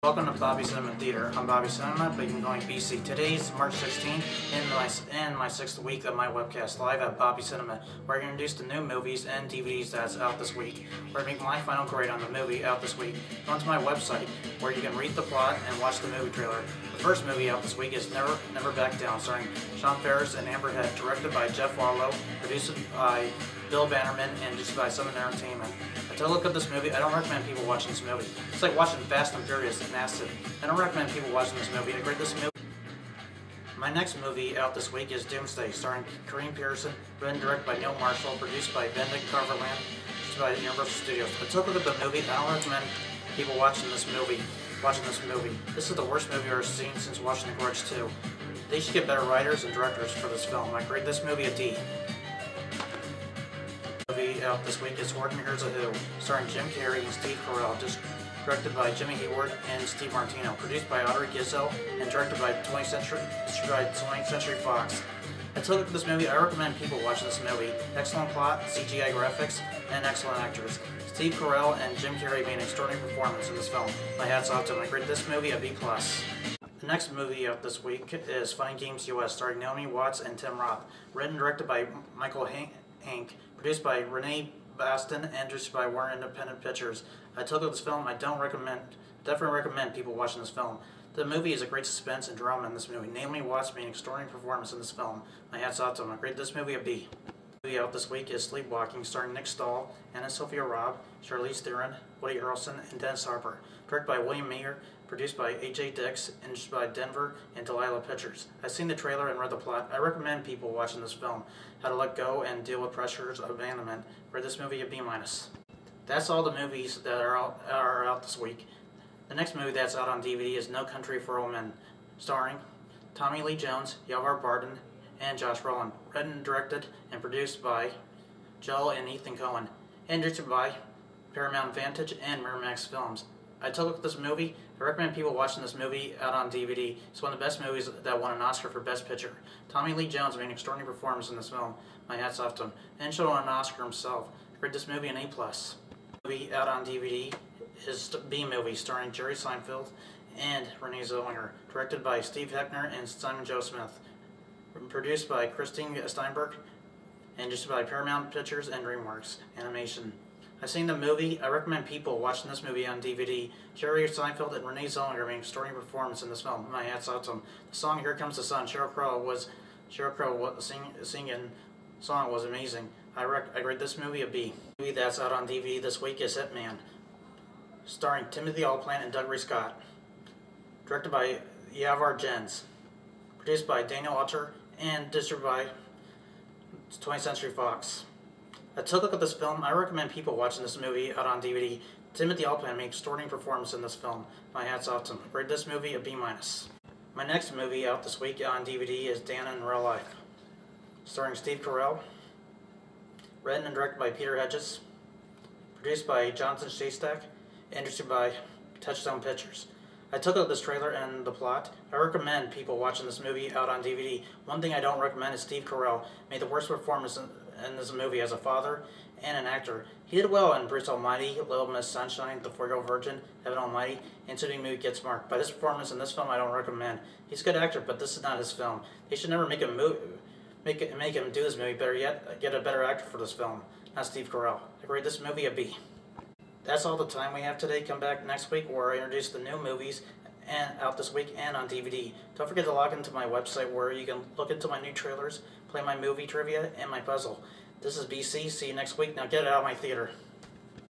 Welcome to Bobby Cinema Theater. I'm Bobby Cinema, but you can call me BC. Today's March 16th, in my 6th week of my webcast live at Bobby Cinema, where I introduce the new movies and DVDs that's out this week, where I make my final grade on the movie out this week. Go onto my website, where you can read the plot and watch the movie trailer. The first movie out this week is Never Back Down, starring Sean Ferris and Amber Heard, directed by Jeff Wallow, produced by Bill Bannerman, and just by Summon Entertainment. To look at this movie, I don't recommend people watching this movie. It's like watching Fast and Furious and Acid. I don't recommend people watching this movie. I grade this movie. My next movie out this week is Doomsday, starring Kareem Pearson, written and directed by Neil Marshall, produced by Benedict Carverland, produced by Universal Studios. I took a look at the movie. I don't recommend people watching this movie. This is the worst movie I've ever seen since watching The Grudge 2. They should get better writers and directors for this film. I grade this movie a D. Out this week is Horton Hears a Who, starring Jim Carrey and Steve Carell, directed by Jimmy Hayward and Steve Martino, produced by Audrey Gizzo, and directed by 20th Century Fox. I took a look at this movie. I recommend people watching this movie. Excellent plot, CGI graphics, and excellent actors. Steve Carell and Jim Carrey made an extraordinary performance in this film. My hat's off to them. I grade this movie a B+. The next movie out this week is Funny Games US, starring Naomi Watts and Tim Roth, written and directed by Michael Hank, produced by Renee Baston, and produced by Warner Independent Pictures. I took a look at this film. I definitely recommend people watching this film. The movie is a great suspense and drama in this movie. Naomi Watts made an extraordinary performance in this film. My hat's off to him. I grade this movie a B. The movie out this week is Sleepwalking, starring Nick Stahl, Anna Sophia Robb, Charlize Theron, Woody Harrelson, and Dennis Hopper. Directed by William Mayer, produced by A.J. Dix, and produced by Denver and Delilah Pictures. I've seen the trailer and read the plot. I recommend people watching this film how to let go and deal with pressures of abandonment. For this movie a B-. That's all the movies that are out this week. The next movie that's out on DVD is No Country for Old Men, starring Tommy Lee Jones, Yavar Barton, and Josh Brolin. Written and directed and produced by Joel and Ethan Coen, and directed by Paramount Vantage and Miramax Films. I took a look at this movie. I recommend people watching this movie out on DVD. It's one of the best movies that won an Oscar for Best Picture. Tommy Lee Jones made an extraordinary performance in this film. My hat's off to him. And should won an Oscar himself. I grade this movie an A+. The movie out on DVD is B-Movie, starring Jerry Seinfeld and Renee Zellweger. Directed by Steve Heckner and Simon Joe Smith. Produced by Christine Steinberg, and just by Paramount Pictures and DreamWorks Animation. I've seen the movie. I recommend people watching this movie on DVD. Jerry Seinfeld and Renee Zellweger made an extraordinary performance in this film. My hat's off to them. The song "Here Comes the Sun," Sheryl Crow singing song was amazing. I grade this movie a B. The movie that's out on DVD this week is Hitman, starring Timothy Olyphant and Dougray Scott. Directed by Yavor Jens. Produced by Daniel Utter and distributed by 20th Century Fox. I took a look at this film. I recommend people watching this movie out on DVD. Timothy Olyphant made an extraordinary performance in this film. My hat's off to him. I grade this movie a B-. My next movie out this week on DVD is Dana in Real Life, starring Steve Carell, written and directed by Peter Hedges, produced by Jonathan Shastak, and distributed by Touchstone Pictures. I took a look at this trailer and the plot. I recommend people watching this movie out on DVD. One thing I don't recommend is Steve Carell made the worst performance in this movie as a father and an actor. He did well in Bruce Almighty, Little Miss Sunshine, The 4-Year-Old Virgin, Heaven Almighty, and Shooting Movie Gets Marked. By this performance in this film, I don't recommend. He's a good actor, but this is not his film. They should never make him do this movie. Better yet, get a better actor for this film, not Steve Carell. I grade this movie a B. That's all the time we have today. Come back next week where I introduce the new movies out this week and on DVD. Don't forget to log into my website where you can look into my new trailers, play my movie trivia, and my puzzle. This is BC. See you next week. Now get it out of my theater.